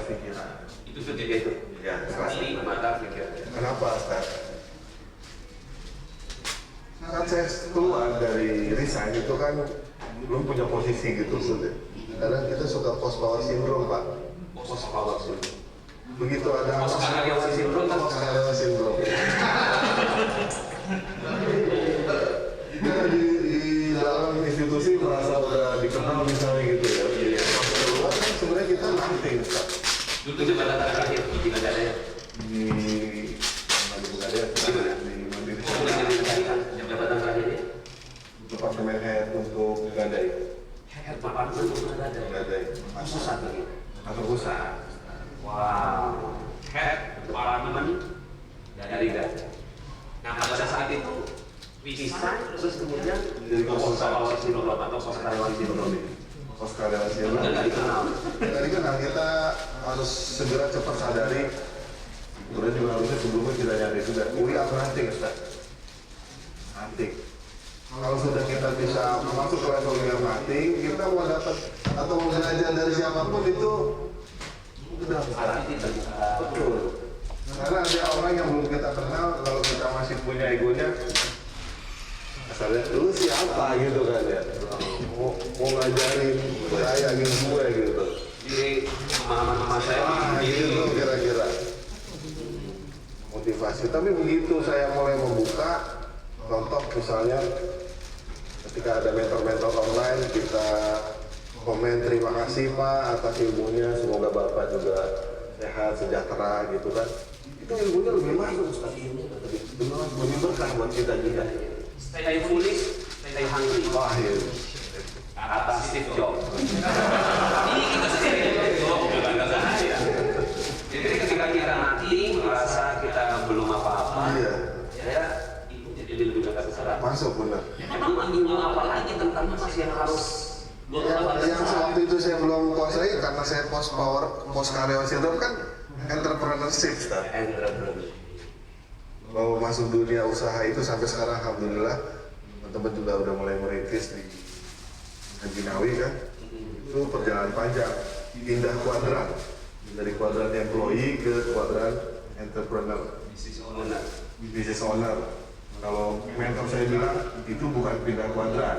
pikiran. Itu seperti itu. Ya, Hati, mata, pikiran. kenapa Ustaz? Saat saya keluar dari resign itu kan belum punya posisi gitu sudah. Kadang kita suka post power syndrome Pak. Post power syndrome. Begitu ada Post karyawan syndrome kan? Post karyawan syndrome. Kita di dalam institusi merasa udah dikenal misalnya gitu ya. Pas keluar kan sebenarnya kita nothing Ustaz. Dulu jabatan terakhir di Pegadaian. Di Pegadaian di Mandiri. Jabatan terakhir Departemen Head untuk Gadai. departemen untuk Gadai. pusat lagi. Atau pusat. Wow. Head departemen dari Gadai. Nah pada saat itu resign terus kemudian Jadi post konsultan. power syndrome atau post karyawan syndrome. Pos karyawan syndrome. Udah nggak dikenal. Tadi kan kita harus segera cepat sadari. Kemudian juga harusnya sebelumnya kita nyari sudah. We are nothing, Ustaz. Nothing. Kalau sudah kita bisa masuk ke level we are nothing, kita mau dapat atau mau belajar dari siapapun itu udah Arti terbuka. betul. Karena ada orang yang belum kita kenal, kalau kita masih punya egonya, asalnya lu siapa gitu kan ya, mau ngajarin saya gue gitu. Jadi pemahaman saya Gitu kira-kira motivasi. Tapi begitu saya mulai membuka, contoh misalnya ketika ada mentor-mentor online, kita komen terima kasih Pak atas ilmunya, semoga Bapak juga sehat, sejahtera gitu kan. Itu ilmunya lebih masuk Ustaz. Lebih berkah buat kita juga. stay foolish, stay hungry. Wah ya. Kata Steve Jobs. Ini kita sendiri bukan kata saya. Jadi ketika kita mati merasa kita belum apa-apa, Iya. ya itu jadi lebih dekat sekarang. Masuk benar. Emang ilmu apa lagi tentang masih yang harus Yang sewaktu itu saya belum kuasai karena saya post karyawan syndrome kan entrepreneurship Ustaz. entrepreneur. Bahwa masuk dunia usaha itu sampai sekarang alhamdulillah teman-teman juga udah mulai merintis di Jinawi kan. Itu perjalanan panjang, pindah kuadran dari kuadran employee ke kuadran entrepreneur, business owner. Kalau mentor saya bilang itu bukan pindah kuadran,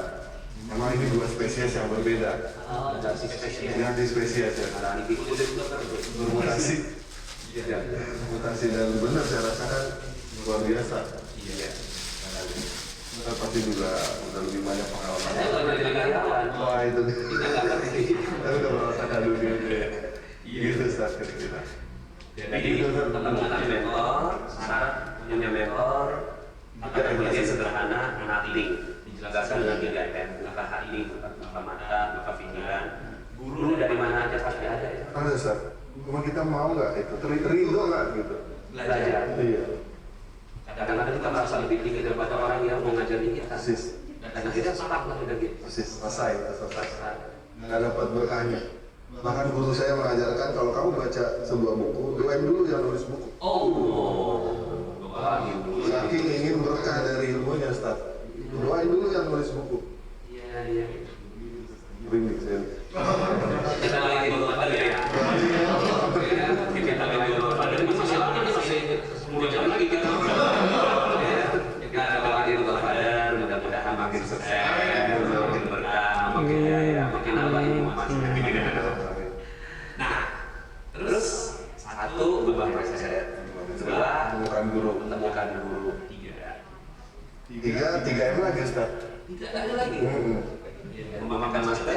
memang ini dua spesies yang berbeda. Ganti spesies. Ganti spesies ya, Ada di bermutasi, mutasi dan benar saya rasakan luar biasa. Iya. Kita pasti juga udah lebih banyak pengalaman. Saya nggak jadi karyawan. Wah itu nih. Kita nggak ngerti. Saya udah merasakan dunia kayak gitu saat kira-kira. Jadi teman-teman mentor, syarat punya mentor, akademinya sederhana, nothing. Dijelaskan dengan 3M, maka hati, maka mata, maka pikiran. Guru dari mana aja pasti ada ya. Ada Ustaz. Cuma kita mau nggak itu ridho nggak gitu? Belajar. Iya. Kadang-kadang kita merasa lebih tinggi daripada orang yang mengajari kita. Persis. Dan kita salah lah udah gitu. Persis. Selesai. Nggak dapat berkahnya. Bahkan guru saya mengajarkan kalau kamu baca sebuah buku, doain dulu yang nulis buku. Oh, doain dulu. Saking ingin berkah dari ilmunya Ustaz. Doain dulu yang nulis buku. Iya. Rindik saya. Kita lagi berdoa ya. Kita lagi berdoa. Masih lama nih, masih 10 jam lagi kita. Kita lagi berdoa. Mudah-mudahan makin sukses, makin berkah, makin jaya, makin apa ini mas. Nah, terus satu beban presiden. Kedua, Bukan guru. menemukan guru. Tiga M lagi Ustaz. Tidak ada lagi. Memakan master.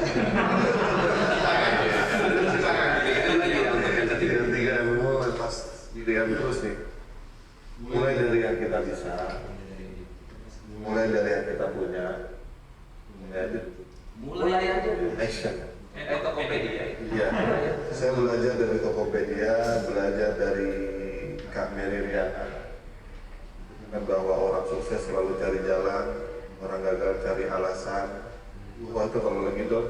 Tiga M mulai pas tiga M terus nih. Mulai dari yang kita bisa, mulai dari yang kita punya, Mulai aja. action. Tokopedia. Iya, saya belajar dari Tokopedia, belajar dari Kak Mary Riana, bahwa orang sukses selalu cari jalan, orang gagal cari alasan. Wah itu kalau lagi down,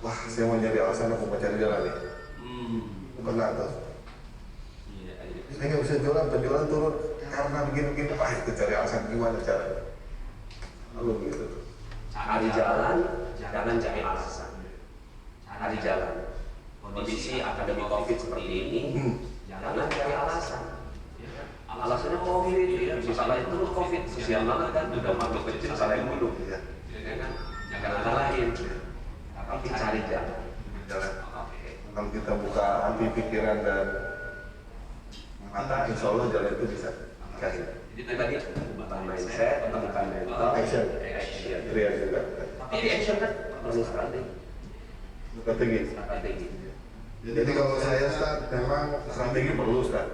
wah saya mau nyari alasan, aku mau cari jalan nih. Kena tuh. Saya nggak bisa jualan, penjualan turun karena begini-begini. Wah itu cari alasan gimana caranya? Lalu begitu. Cari jalan, jangan cari alasan. Cari jalan. Kondisi akademik COVID seperti ini, jangan cari alasan. Alasannya COVID, ya, misalnya itu COVID, kesian banget kan, udah makhluk kecil salah yang dulu, ya kan? Jangan salahin, tapi cari jalan. Kalau kita buka hati, pikiran dan mata, insya Allah jalan itu bisa dikasih. Jadi tadi bukan mindset, bukan mental, Action. Real juga. Tapi action kan perlu Strategi. strategi. Jadi kalau saya start, memang strategi perlu start.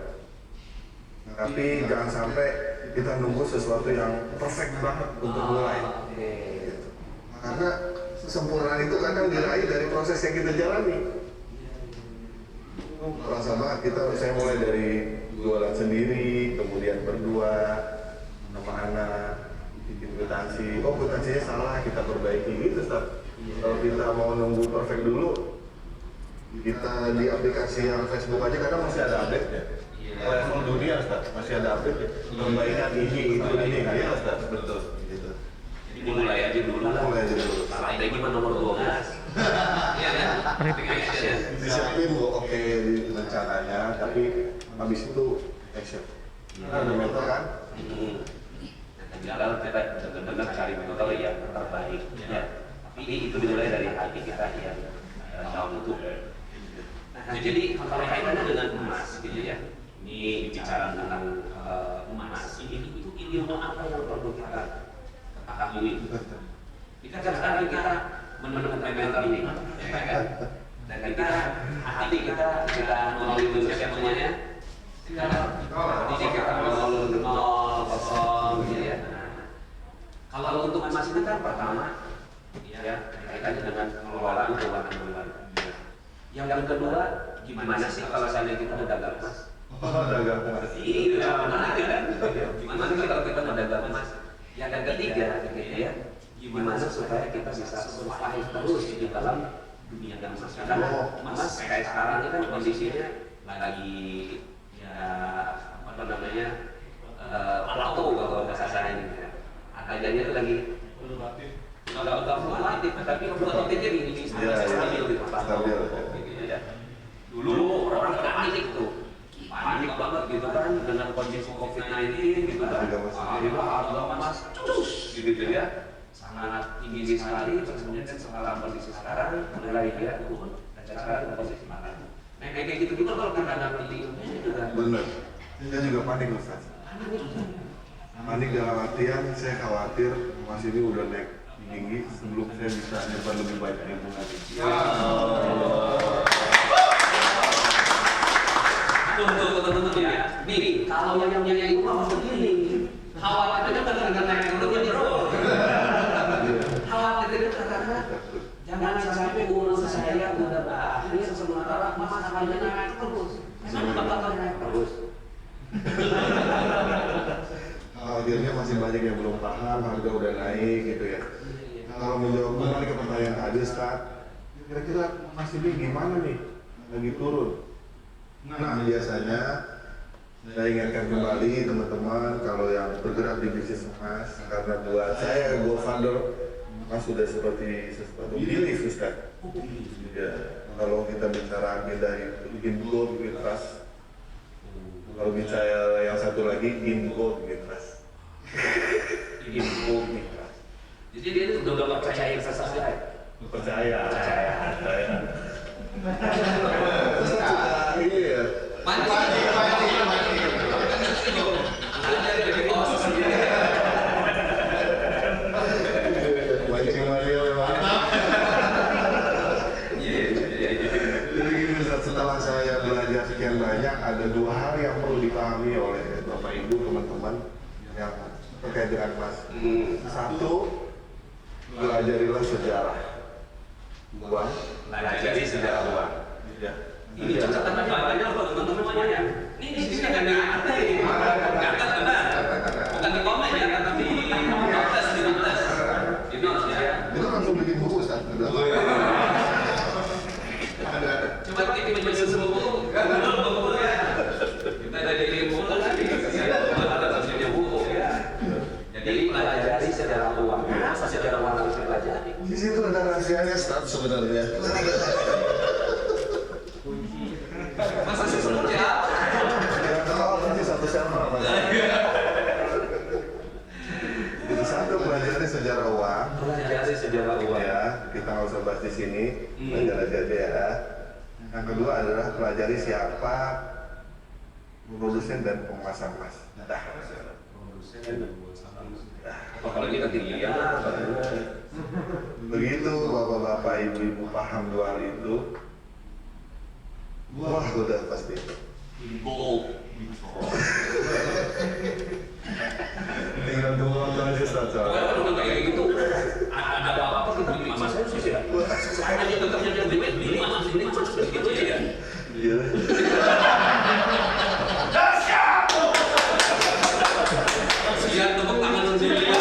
Tapi jangan sampai kita nunggu sesuatu yang perfect banget untuk mulai. Gitu. Karena kesempurnaan itu kadang diraih dari proses yang kita jalani. Merasa banget saya mulai dari jualan sendiri, kemudian berdua sama anak, bikin kwitansi. Oh, kwitansinya salah, kita perbaiki gitu, Ustaz. Kalau kita mau nunggu perfect dulu, kita di aplikasi yang Facebook aja kadang masih ada update ya. Level dunia, Ustaz, masih ada update ya. Perbaikan ini, ya, Ustaz, betul. Gitu. Jadi mulai aja dulu lah. Mulai aja dulu. Strategi nomor 12. Iya kan? Action. Disiapin oke rencananya, tapi habis itu action. Ada mentor kan? Tinggal kita benar-benar cari metode yang terbaik. Ya. Tapi itu dimulai dari hati kita yang down itu. Nah, jadi kalau kaitannya dengan emas, gitu ya. Ini bicara tentang emas. Itu ilmu apa yang perlu kita ketahui? Kita sekarang kita menemukan mentor ini, ya kan? Dan kita hati kita melalui manusia semuanya. Jadi kita melalui 0, 0, gitu ya. Kalau untuk emas itu kan pertama, ya kaitannya dengan pengelolaan keuangan pribadi. Yang kedua, gimana sih kalau seandainya kita mendagang emas? Dagang emas. Iya, menarik kan? Gimana sih kalau kita mendagang emas? Yang ketiga, gitu ya, gimana supaya kita bisa survive terus di dalam dunia emas? Karena emas kayak sekarang ini kan kondisinya lagi ya apa namanya plateau kalau bahasa saya ini. Harganya itu lagi udah fluktuatif, tapi fluktuatifnya di stabil gitu, gitu ya. Dulu orang panik tuh, panik banget gitu kan dengan kondisi COVID-19 gitu kan. Tiba-tiba harga emas gitu ya, sangat tinggi sekali. Terus kemudian setelah kondisi sekarang mulai dia turun dan sekarang kondisi mana? Nah kayak gitu-gitu kalau kita nggak ngerti itu juga. Bener. Saya juga panik, Ustaz. Panik dalam artian saya khawatir emas ini udah naik tinggi sebelum saya bisa nyebar lebih banyak ilmu lagi. Tunggu ya. Nih, kalau yang punya ilmu apa begini? Khawatirnya kan dengan naik turunnya bro. Khawatirnya karena jangan sampai umur saya udah berakhir sementara emas harganya naik terus. Memang bakal naik terus. Akhirnya masih banyak yang belum paham, harga udah naik gitu ya. Kalau menjawab kembali ke pertanyaan tadi, Ustaz, kira-kira emas ini gimana nih? Lagi turun. Nah, biasanya saya ingatkan kembali teman-teman kalau yang bergerak di bisnis emas, karena buat saya go-founder emas sudah seperti sesuatu belief, Ustaz. Ya, kalau kita bicara agenda bikin gold, bikin trust. Kalau bicara yang satu lagi in gold, bikin trust. Ilmu nih. Jadi dia itu udah percaya investasi lain. Percaya. Iya. Mancing Mario memang. Jadi gini, setelah saya belajar sekian banyak, ada dua hal yang perlu dipahami oleh Bapak Ibu, teman-teman yang terkait dengan emas. Satu, pelajarilah sejarah uang. Pelajari sejarah uang. Ya. Ini catatan banyak loh teman-teman semuanya. Ini di sini nggak ada ini. Catat benar. Bukan di komen ya, tapi di notes di notes ya. Itu langsung bikin buku, Ustaz. Coba kita baca semua buku. Buku ya. Kita ada di buku lagi. Ada tafsirnya buku ya. Jadi pelajari sejarah uang. Apa sejarah uang harus dipelajari? Di situ ada rahasianya, Ustaz, sebenarnya. bahas di sini, belajar DA. Yang kedua adalah pelajari siapa produsen dan pemasang emas. Apalagi kita tinggi ya. Begitu bapak-bapak ibu-ibu paham dua hal itu, wah udah pasti. Tinggal dua waktu aja saja. Kalau kayak gitu, ada apa-apa ke beli emas khusus ya? Saya aja tetap jadi beli emas ini khusus gitu aja ya. Iya. Siap tepuk tangan sendiri.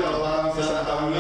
Kalau paham bisa tahu